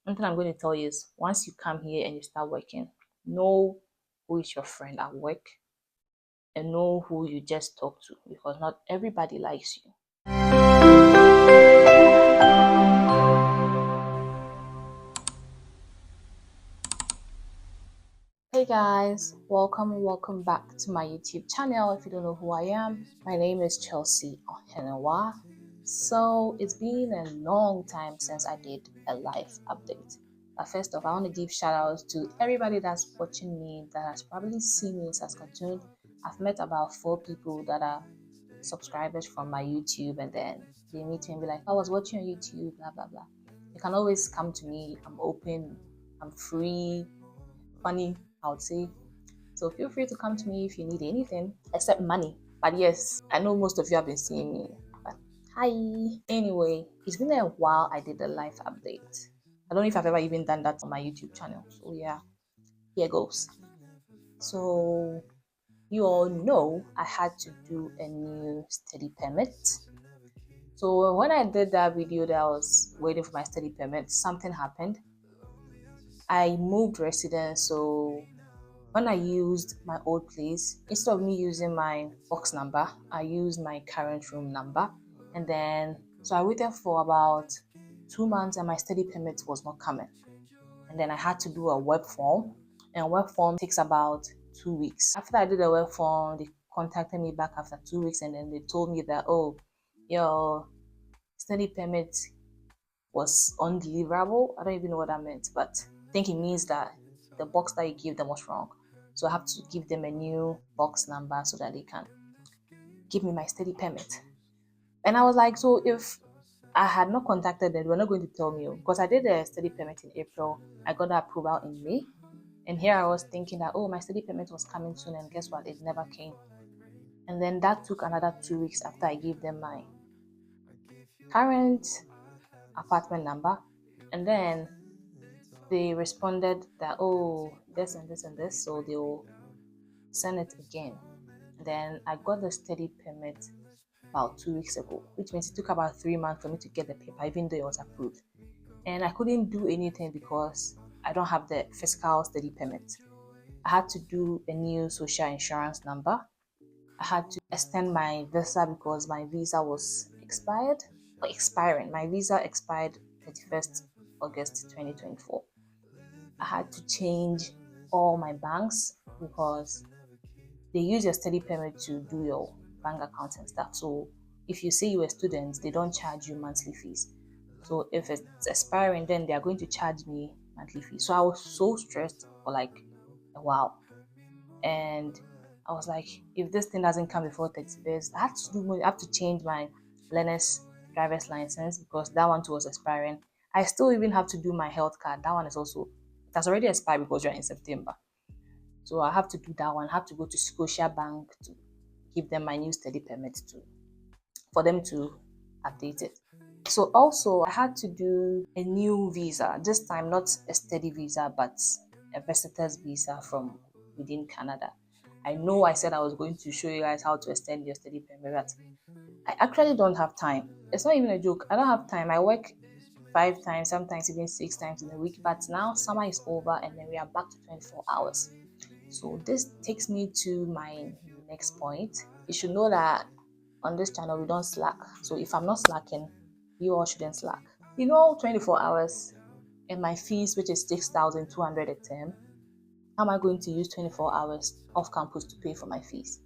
One thing I'm going to tell you is once you come here and you start working, know who is your friend at work and know who you just talk to because not everybody likes you. Hey guys, welcome back to my YouTube channel. If you don't know who I am, my name is Chelsea Ohenewaa. So it's been a long time since I did a live update. But first off, I want to give shout outs to everybody that's watching me that has probably seen me in Saskatoon. I've met about 4 people that are subscribers from my YouTube, and then they meet me and be like, I was watching on YouTube, blah blah blah. You can always come to me. I'm open, I'm free, funny, I would say. So feel free to come to me if you need anything except money. But yes, I know most of you have been seeing me. But hi. Anyway, it's been a while I did a live update. I don't know if I've ever even done that on my YouTube channel. So yeah, here goes. So you all know I had to do a new study permit. So when I did that video that I was waiting for my study permit, something happened. I moved residence, so when I used my old place, instead of me using my box number, I used my current room number. And then, so I waited for about 2 months and my study permit was not coming. And then I had to do a web form, and web form takes about 2 weeks. After I did the web form, they contacted me back after 2 weeks and then they told me that, oh, your study permit was undeliverable. I don't even know what that meant, but I think it means that the box that you gave them was wrong. So I have to give them a new box number so that they can give me my study permit. And I was like, so if I had not contacted them, they were not going to tell me because I did a study permit in April. I got the approval in May. And here I was thinking that, oh, my study permit was coming soon. And guess what? It never came. And then that took another 2 weeks after I gave them my current apartment number. And then they responded that, oh, this and this and this, so they'll send it again. Then I got the study permit about 2 weeks ago, which means it took about 3 months for me to get the paper, even though it was approved. And I couldn't do anything because I don't have the physical study permit. I had to do a new social insurance number. I had to extend my visa because my visa was expired or expiring. My visa expired 31st August 2024. I had to change all my banks because they use your study permit to do your bank accounts and stuff. So if you say you're a student, they don't charge you monthly fees. So if it's expiring, then they are going to charge me monthly fees. So I was so stressed for like a while. And I was like, if this thing doesn't come before 31st, I have to change my learner's driver's license because that one too was expiring. I still even have to do my health card. That one is also, it has already expired because you're in September. So I have to do that one. I have to go to Scotia Bank to give them my new study permit for them to update it. So also I had to do a new visa. This time not a study visa, but a visitor's visa from within Canada. I know I said I was going to show you guys how to extend your study permit, but I actually don't have time. It's not even a joke. I don't have time. I work 5 times, sometimes even 6 times in a week. But now summer is over and then we are back to 24 hours. So this takes me to my next point. You should know that on this channel we don't slack. So if I'm not slacking, you all shouldn't slack. 24 hours and my fees, which is 6,200 a term, how am I going to use 24 hours off campus to pay for my fees?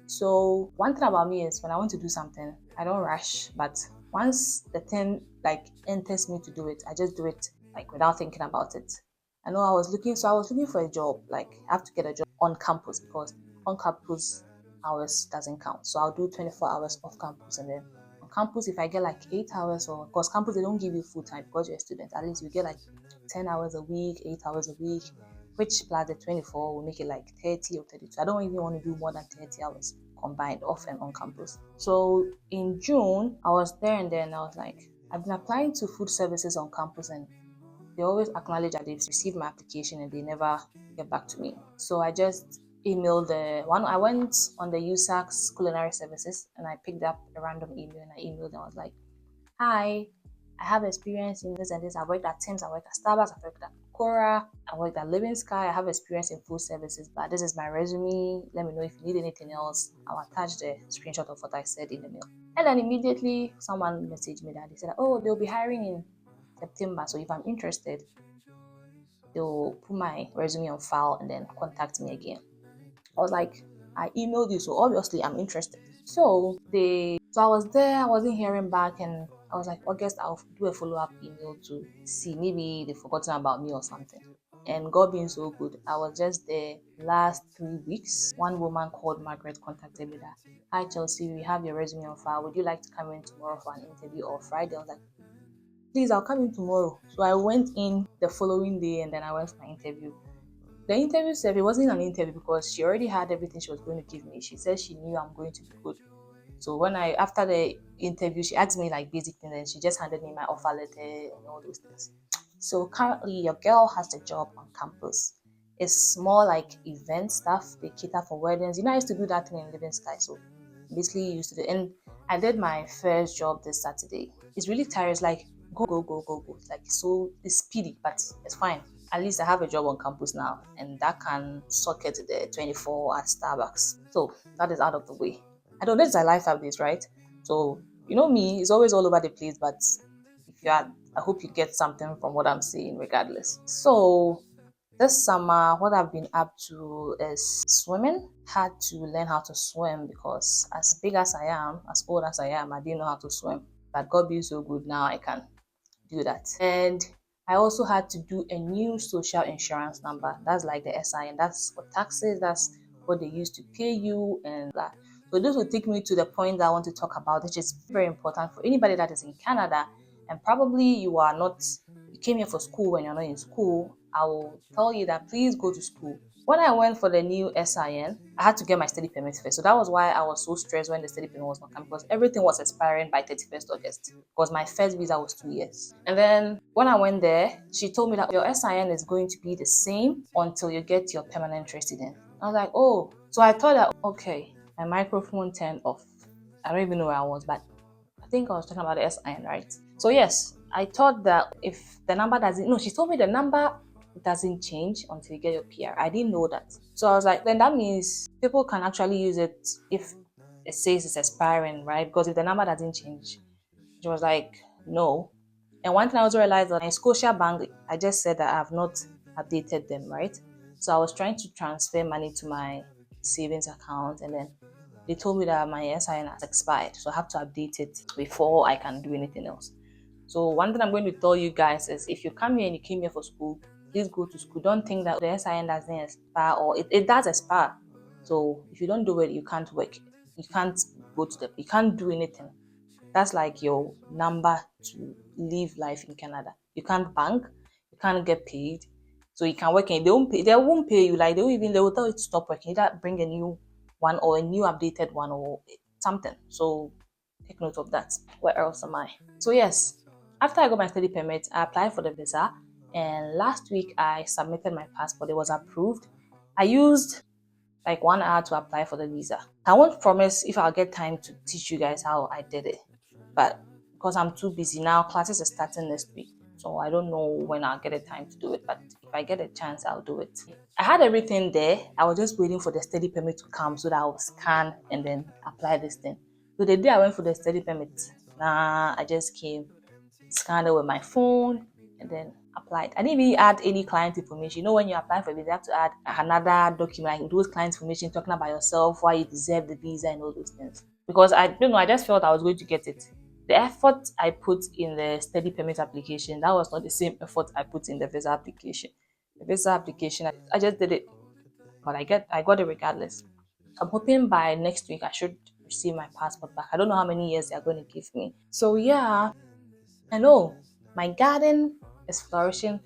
So one thing about me is when I want to do something, I don't rush, but once the thing like enters me to do it, I just do it like without thinking about it. I was looking for a job, like I have to get a job on campus because on campus hours doesn't count. So I'll do 24 hours off campus and then on campus if I get like 8 hours or because campus they don't give you full time because you're a student, at least you get like 10 hours a week, 8 hours a week, which plus the 24 will make it like 30 or 32. I don't even want to do more than 30 hours combined off and on campus. So in June, I was there and then I was like, I've been applying to food services on campus and they always acknowledge that they've received my application and they never get back to me. So I just emailed the one. I went on the USAC's culinary services and I picked up a random email and I emailed and I was like, hi, I have experience in this and this. I worked at Tim's, I worked at Starbucks, I worked at Cora, I worked at Living Sky. I have experience in food services, but this is my resume. Let me know if you need anything else. I'll attach the screenshot of what I said in the mail. And then immediately someone messaged me that they said, oh, they'll be hiring in September. So if I'm interested, they'll put my resume on file and then contact me again. I was like, I emailed you, so obviously I'm interested. So I was there, I wasn't hearing back, and I was like, August, I'll do a follow-up email to see maybe they've forgotten about me or something. And God being so good, I was just there last 3 weeks. One woman called Margaret, contacted me that, hi Chelsea, we have your resume on file. Would you like to come in tomorrow for an interview or Friday? I was like, please, I'll come in tomorrow. So I went in the following day and then I went for my interview. The interview itself, it wasn't an interview because she already had everything she was going to give me. She said she knew I'm going to be good. So after the interview, she asked me like basic things and she just handed me my offer letter and all those things. So currently your girl has a job on campus. It's more like event stuff. They cater for weddings. I used to do that thing in Living Sky. So basically used to do, and I did my first job this Saturday. It's really tired. It's like go, go, go, go, go. It's like it's speedy, but it's fine. At least I have a job on campus now, and that can socket the 24 at Starbucks. So that is out of the way. I don't know, this is a life update, right? So me, it's always all over the place, but I hope you get something from what I'm saying regardless. So this summer, what I've been up to is swimming. Had to learn how to swim because as big as I am, as old as I am, I didn't know how to swim. But God being so good, now I can do that. And I also had to do a new social insurance number. That's like the SIN. That's for taxes. That's what they use to pay you and that. So this will take me to the point that I want to talk about, which is very important for anybody that is in Canada and probably you came here for school when you're not in school. I will tell you that please go to school. When I went for the new SIN, I had to get my study permit first. So that was why I was so stressed when the study permit was not coming because everything was expiring by 31st August because my first visa was 2 years. And then when I went there, she told me that your SIN is going to be the same until you get your permanent resident. I was like, oh. So I thought that, okay, my microphone turned off. I don't even know where I was, but I think I was talking about the SIN, right? So yes, I thought that if the number she told me the number doesn't change until you get your PR. I didn't know that. So I was like, then that means people can actually use it if it says it's expiring, right? Because if the number doesn't change. She was like, no. And one thing I also realized that in Scotiabank, I just said that I have not updated them, right? So I was trying to transfer money to my savings account and then they told me that my SIN has expired. So I have to update it before I can do anything else. So one thing I'm going to tell you guys is if you come here and you came here for school, please go to school. Don't think that the SIN doesn't expire or it does expire. So if you don't do it, you can't work. You can't you can't do anything. That's like your number to live life in Canada. You can't bank, you can't get paid. So you can work and they won't pay you. Like they will tell you to stop working. Either bring a new one or a new updated one or something. So take note of that. Where else am I? So yes, after I got my study permit, I applied for the visa and last week I submitted my passport. It was approved. I used like 1 hour to apply for the visa. I won't promise if I'll get time to teach you guys how I did it, but because I'm too busy now, classes are starting next week. So I don't know when I'll get a time to do it, but if I get a chance, I'll do it. I had everything there. I was just waiting for the study permit to come so that I'll scan and then apply this thing. So the day I went for the study permit, I just came, scanned it with my phone, and then applied. I didn't even add any client information. When you apply for a visa, you have to add another document, like those client information talking about yourself, why you deserve the visa and all those things. Because I don't know, I just felt I was going to get it. The effort I put in the study permit application, that was not the same effort I put in the visa application. The visa application, I just did it, but I got it regardless. I'm hoping by next week I should receive my passport back. I don't know how many years they're going to give me. So yeah, I know my garden is flourishing.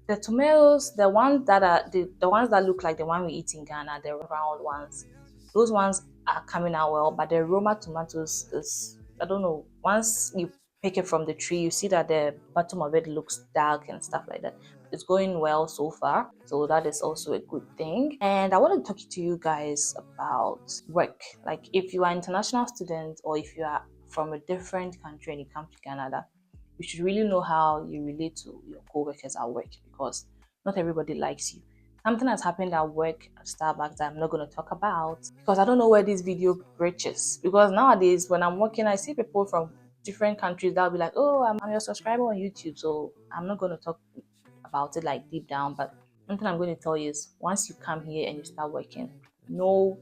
The tomatoes, the ones that look like the one we eat in Ghana, the round ones, those ones are coming out well. But the Roma tomatoes is, I don't know. Once you pick it from the tree, you see that the bottom of it looks dark and stuff like that. It's going well so far, so that is also a good thing. And I want to talk to you guys about work. Like if you are an international student or if you are from a different country and you come to Canada, you should really know how you relate to your co-workers at work, because not everybody likes you. Something has happened at work at Starbucks that I'm not going to talk about, because I don't know where this video reaches. Because nowadays, when I'm working, I see people from different countries that'll be like, oh, I'm your subscriber on YouTube, so I'm not going to talk about it like deep down. But one thing I'm going to tell you is, once you come here and you start working, know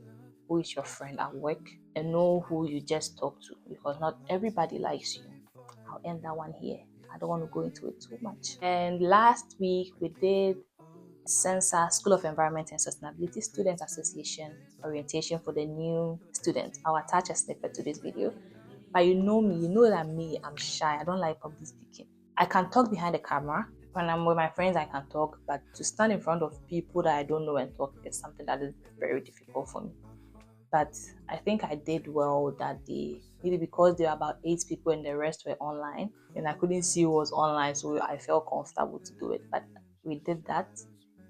who is your friend at work and know who you just talk to, because not everybody likes you. I'll end that one here. I don't want to go into it too much. And last week we did SENSA, School of Environment and Sustainability Students Association orientation for the new students. I'll attach a snippet to this video. But you know me, you know that me, I'm shy. I don't like public speaking. I can talk behind the camera. When I'm with my friends, I can talk, but to stand in front of people that I don't know and talk is something that is very difficult for me. But I think I did well that day, maybe because there were about 8 people and the rest were online, and I couldn't see who was online, so I felt comfortable to do it. But we did that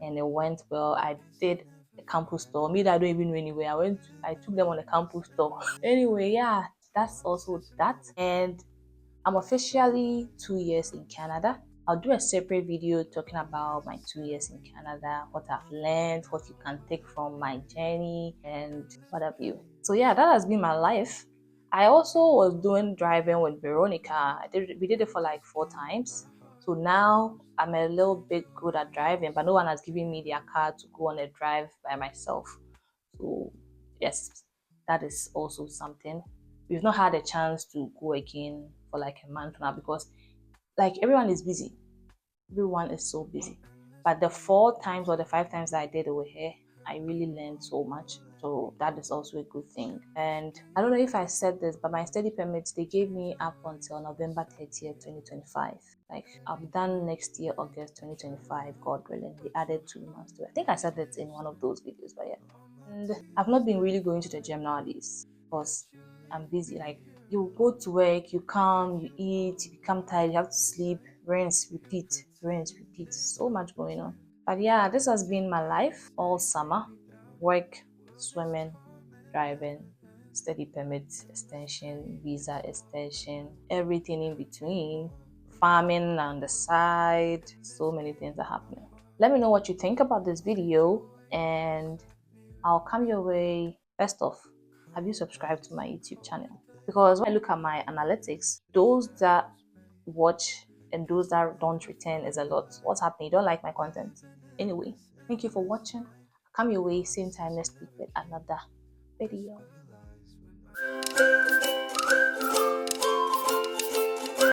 and it went well. I did a campus tour. Me that I don't even know anywhere. I took them on a campus tour. Anyway, yeah, that's also that. And I'm officially 2 years in Canada. I'll do a separate video talking about my 2 years in Canada, what I've learned, what you can take from my journey, and what have you. So yeah, that has been my life. I also was doing driving with Veronica. We did it for like 4 times. So now I'm a little bit good at driving, but no one has given me their car to go on a drive by myself. So yes, that is also something. We've not had a chance to go again for like a month now, because like everyone is busy. Everyone is so busy. But the 4 times or the 5 times that I did over here, I really learned so much. So that is also a good thing. And I don't know if I said this, but my study permits, they gave me up until November 30th, 2025. Like I'm done next year, August 2025, God willing. They added 2 months to it. I think I said that in one of those videos, but yeah. And I've not been really going to the gym nowadays because I'm busy. Like you go to work, you come, you eat, you become tired, you have to sleep, rinse, repeat, rinse, repeat. So much going on. But yeah, this has been my life all summer. Work, swimming, driving, study permit extension, visa extension, everything in between, farming on the side. So many things are happening. Let me know what you think about this video, and I'll come your way. First off, have you subscribed to my YouTube channel? Because when I look at my analytics, those that watch and those that don't return is a lot. What's happening? You don't like my content? Anyway, thank you for watching. I'll come your way same time next week with another video.